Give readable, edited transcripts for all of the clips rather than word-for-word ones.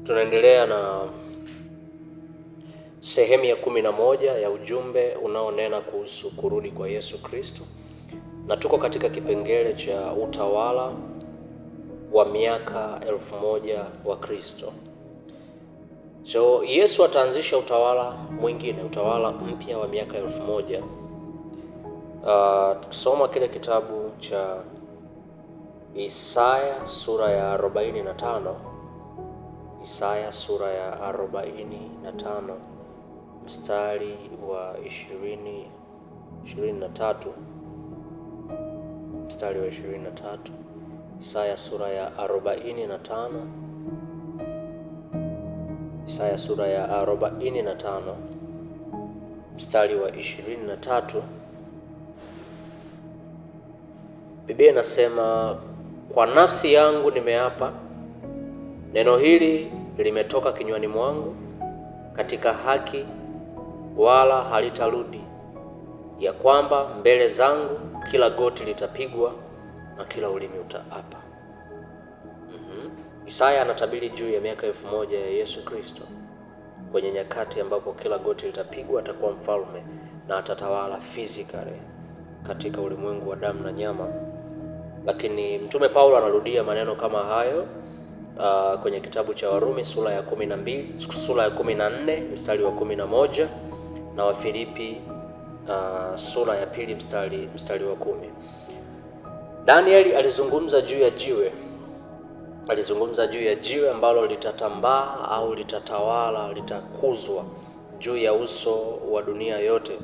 Tunaendelea na sehemu ya 11 ya ujumbe unaonena kuhusu kurudi kwa Yesu Kristo, na tuko katika kipengele cha utawala wa miaka 1000 wa Kristo. So Yesu ataanzisha utawala mwingine, utawala mpya wa miaka 1000. Tukisoma kile kitabu cha Isaya sura ya 45, Isaya sura ya 45 mstari wa 23, mstari wa 23. Isaya sura ya 45, Isaya sura ya 45 mstari wa 23. Biblia inasema, kwa nafsi yangu nimeapa, neno hili limetoka kinywani mwangu, katika haki wala halitarudi, ya kwamba mbele zangu kila goti litapigwa na kila ulimi utaapa. Isaya anatabiri juu ya miaka 1000 ya Yesu Kristo, kwenye nyakati ambapo kila goti litapigwa, atakuwa mfalme na atatawala physically katika ulimwengu wa damu na nyama. Lakini Mtume Paulo anarudia maneno kama hayo kwenye kitabu cha Warumi sura ya 14 mstari wa 11 na Wafilipi sura ya 2 mstari wa 10. Danieli alizungumza juu ya jiwe ambalo litatambaa au litatawala, litakuzwa juu ya uso wa dunia yote,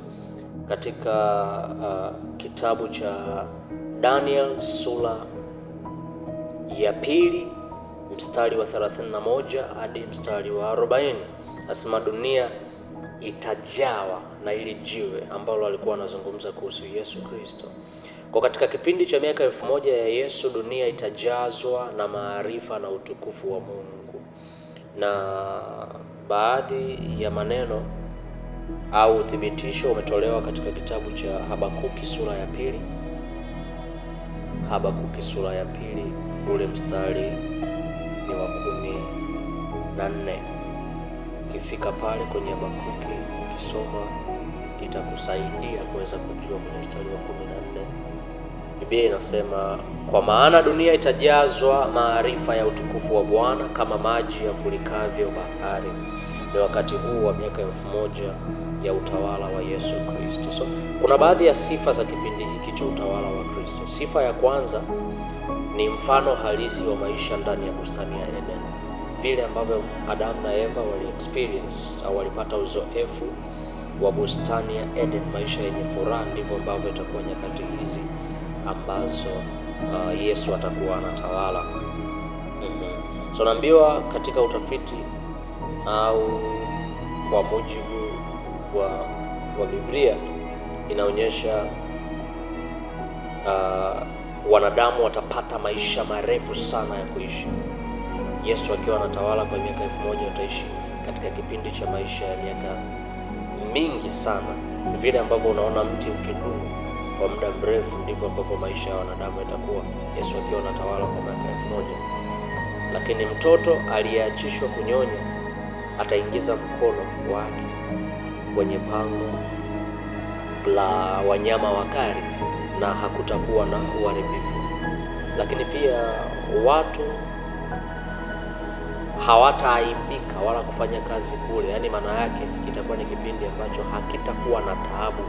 katika kitabu cha Daniel sura ya 2 mstari wa 31 hadi mstari wa 40. Asema dunia itajawa na ili jiwe ambalo alikuwa anazungumza kuhusu Yesu Kristo. Kwa katika kipindi cha miaka 1000 ya Yesu, dunia itajazwa na maarifa na utukufu wa Mungu. Na baadhi ya maneno au uthibitisho umetolewa katika kitabu cha Habakuki sura ya 2. Habakuki sura ya 2 ule mstari ni wa 14. Ukifika pale kwenye Habakuki ukisoma, itakusaidia kuweza kujua kwenye mstari wa 14. Biblia inasema, kwa maana dunia itajazwa maarifa ya utukufu wa Bwana kama maji yafurikavyo bahari. Ni wakati huu wa miaka 1000 ya utawala wa Yesu Kristo. So kuna baadhi ya sifa za kipindi hiki cha utawala wa Kristo. Sifa ya kwanza ni mfano halisi wa maisha ndani ya bustani ya Eden. Vile ambavyo Adam na Eva wali experience au walipata uzoefu wa bustani ya Eden, maisha yenye furaha, ndivyo ambavyo itakuwa nyakati hizi ambazo Yesu atakuwa anatawala. So naambiwa katika utafiti au kwa mujibu wa Biblia inaonyesha wanadamu watapata maisha marefu sana ya kuishi. Yesu akiwa anatawala kwa miaka 1000 wataishi katika kipindi cha maisha ya miaka mingi sana. Vile ambavyo unaona mti ukidumu kwa muda mrefu, ndivyo ambavyo maisha ya wanadamu yatakuwa Yesu akiwa anatawala kwa miaka 1000. Lakini mtoto aliyeachishwa kunyonya ataingiza mkono wake kwenye pango la wanyama wakali na hakutakuwa na uharibifu. Lakini pia watu hawataaibika wala kufanya kazi kule. Yaani maana yake kitakuwa ni kipindi ambacho hakitakuwa na taabu.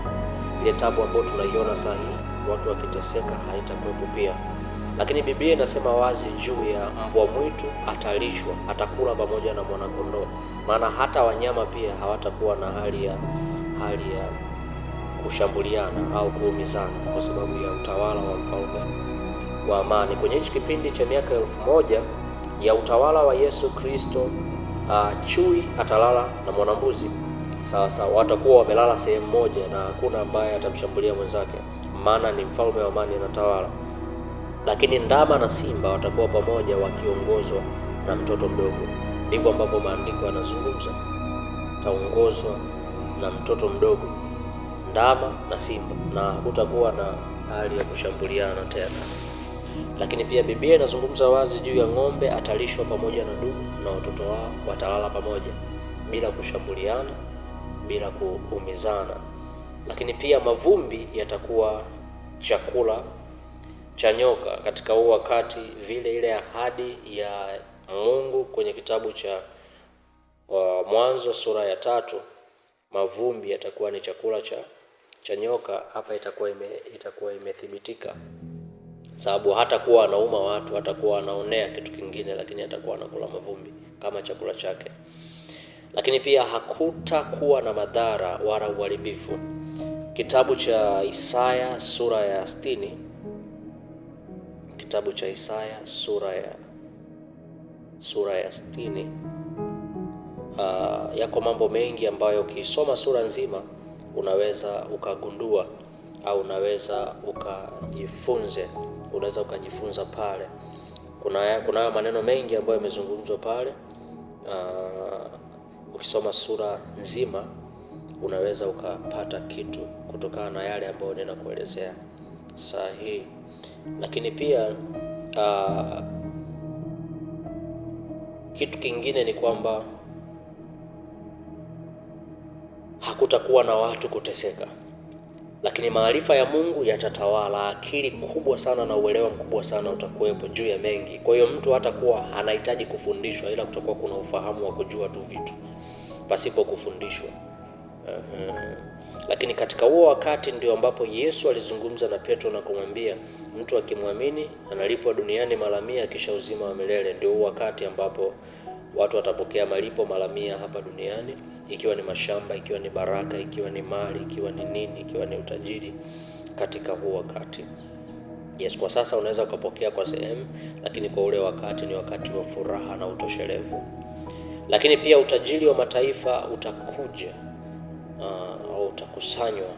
Ile taabu ambayo tunaiona sasa hivi watu wakiteseka haitakuwepo pia. Lakini Biblia inasema wazi juu ya mbwa mwitu atalishwa, atakula pamoja na mwanakondoo. Maana hata wanyama pia hawatakuwa na hali ya kushambuliana au kuumizana kwa sababu ya utawala wa mfalme wa amani. Kwenye hichi kipindi cha miaka 1000 ya utawala wa Yesu Kristo, chui atalala na mwanambuzi sawa sawa, watakuwa wamelala sehemu moja na hakuna ambaye atamshambulia mwenzake, maana ni mfalme wa amani anatawala. Lakini ndama na simba watakuwa pamoja wakiongozwa na mtoto mdogo. Ndivyo ambavyo maandiko yanazungumza, taongozwa na mtoto mdogo, ndama na simba, na hutakuwa na hali ya kushambuliana tena. Lakini pia Biblia inazungumza wazi juu ya ng'ombe atalishwa pamoja na ndugu na watoto wao watalala pamoja bila kushambuliana, bila kuumizana. Lakini pia mavumbi yatakuwa chakula cha nyoka katika huo wakati, vile ile ahadi ya Mungu kwenye kitabu cha Mwanzo sura ya 3, mavumbi yatakuwa ni chakula cha nyoka. Hapa itakuwa imethibitika, sababu hatakuwa anauma watu, hatakuwa anaonea kitu kingine, lakini atakuwa anakula mavumbi kama chakula chake. Lakini pia hakutakuwa na madhara wala uharibifu. Kitabu cha Isaya sura ya 60, kitabu cha Isaya sura ya 60, yako mambo mengi ambayo ukisoma sura nzima unaweza ukagundua au unaweza ukajifunza pale. Kuna maneno mengi ambayo yamezungumzwa pale. Ukisoma sura nzima unaweza ukapata kitu kutokana na yale ambayo ninakuelezea sahihi. Lakini pia kitu kingine ni kwamba hakutakuwa na watu kuteseka, lakini maarifa ya Mungu yatatawala. Akili kubwa sana na uelewa mkubwa sana utakuwepo juu ya mengi. Kwa hiyo mtu hatakuwa anahitaji kufundishwa, ila kutakuwa kuna ufahamu wa kujua tu vitu pasipo kufundishwa. Lakini katika huo wakati ndio ambapo Yesu alizungumza na Petro na kumwambia mtu akimwamini analipwa duniani mara 100 kisha uzima wa milele. Ndio huo wakati ambapo watu watapokea malipo mara 100 hapa duniani, ikiwa ni mashamba, ikiwa ni baraka, ikiwa ni mali, ikiwa ni nini, ikiwa ni utajiri katika huo wakati. Yes, kwa sasa unaweza ukapokea kwa sehemu, lakini kwa ule wakati ni wakati wa furaha na utoshelevu. Lakini pia utajiri wa mataifa utakuja au utakusanywa.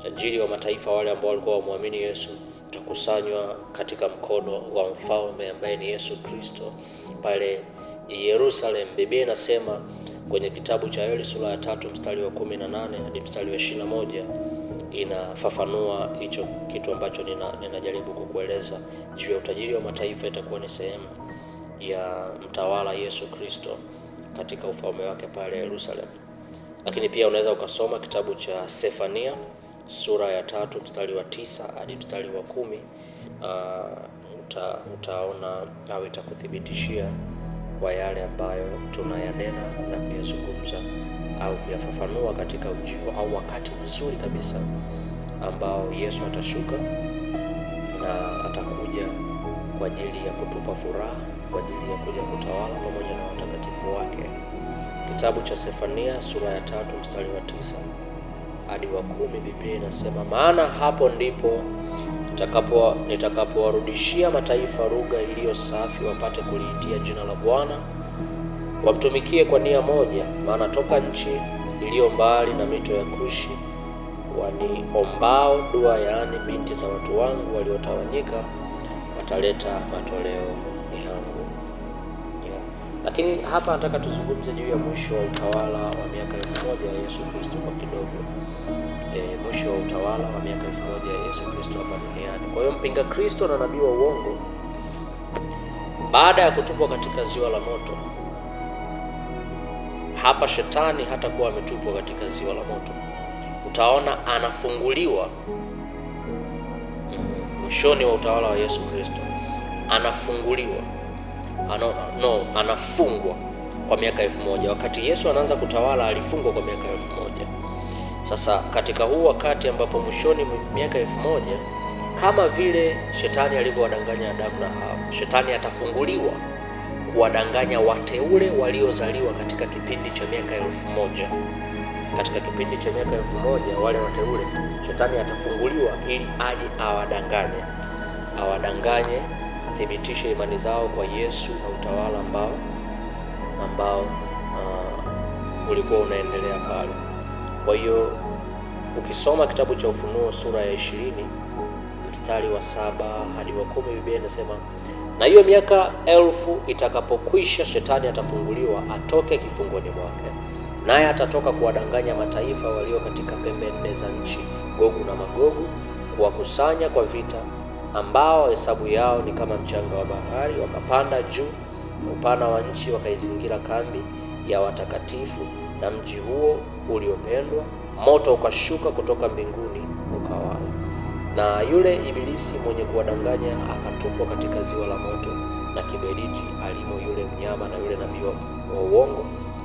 Utajiri wa mataifa, wale ambao walikuwa wamwamini Yesu, utakusanywa katika mkono wa mfalme ambaye ni Yesu Kristo pale Yerusalem. Biblia inasema kwenye kitabu cha Yoeli sura ya 3 mstari wa 18 hadi mstari wa 21, inafafanua hicho kitu ambacho ninajaribu kukueleza juu ya utajiri wa mataifa. Itakuwa ni sehemu ya mtawala Yesu Kristo katika ufalme wake pale Yerusalem. Lakini pia unaweza ukasoma kitabu cha Sefania sura ya 3 mstari wa 9 hadi mstari wa 10. Utaona au itakuthibitishia kwa yale ambayo tunayanena na kuyazungumza au kuyafafanua katika ujio au wakati mzuri kabisa ambao Yesu atashuka na atakuja kwa ajili ya kutupa furaha, kwa ajili ya kuja kutawala pamoja na watakatifu wake. Kitabu cha Sefania sura ya 3 mstari wa 9 hadi wa 10, Biblia inasema, maana hapo ndipo nitakapowarudishia mataifa lugha iliyo safi, wapate kuliitia jina la Bwana, wamtumikie kwa nia moja. Maana toka nchi iliyo mbali na mito ya Kushi waniombao dua, yaani binti za watu wangu waliotawanyika, wataleta matoleo yangu. Lakini hapa nataka tuzungumze juu ya mwisho wa utawala wa miaka 1000 ya Yesu Kristo kwa kidogo. Mwisho wa utawala wa miaka 1000 ya Yesu Kristo hapa duniani. Kwa hiyo mpinga Kristo na nabii wa uongo, baada ya kutupwa katika ziwa la moto, hapa shetani hatakuwa ametupwa katika ziwa la moto. Utaona anafunguliwa mwishoni wa utawala wa Yesu Kristo. Anafunguliwa anafungwa kwa miaka 1000. Wakati Yesu anaanza kutawala alifungwa kwa miaka 1000. Sasa katika huu wakati ambapo mwishoni miaka 1000, kama vile shetani alivyowadanganya Adamu na Hawa, shetani atafunguliwa kuwadanganya wateule waliozaliwa katika kipindi cha miaka 1000. Katika kipindi cha miaka 1000 wale wateule shetani atafunguliwa ili aje awadanganye, thibitishe imani zao kwa Yesu na utawala ambao ulikuwa unaendelea pale. Kwa hiyo ukisoma kitabu cha Ufunuo sura ya 20 mstari wa 7 hadi wa 10, Biblia inasema, na hiyo miaka 1000 itakapokwisha, shetani atafunguliwa atoke kifungoni mwake, naye atatoka kuwadanganya mataifa walio katika pembe 4 za nchi, Gogu na Magogu, kuwakusanya kwa vita, ambao hesabu yao ni kama mchanga wa bahari, wakapanda juu upana wa nchi, wakaizingira kambi ya watakatifu na mji huo uliopendwa. Moto ukashuka kutoka mbinguni ukawala, na yule ibilisi mwenye kuwadanganya akatupwa katika ziwa la moto na kiberiti, alimo yule mnyama na yule nabii wa uongo,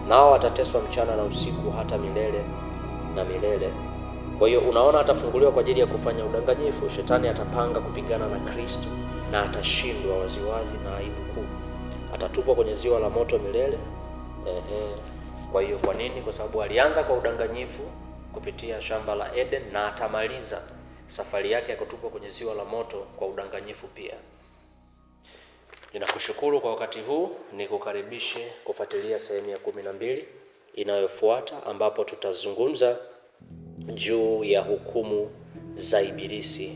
nao watateswa mchana na usiku hata milele na milele. Kwa hiyo unaona, atafunguliwa kwa ajili ya kufanya udanganyifu. Shetani atapanga kupigana na Kristo na atashindwa waziwazi na aibu kuu. Atatupwa kwenye ziwa la moto milele. Kwa hiyo kwa nini? Kwa sababu alianza kwa udanganyifu kupitia shamba la Eden, na atamaliza safari yake ya kutupwa kwenye ziwa la moto kwa udanganyifu pia. Ninakushukuru kwa wakati huu, nikukaribishe kufuatilia sehemu ya 12 inayofuata, ambapo tutazungumza juu ya hukumu za Ibilisi.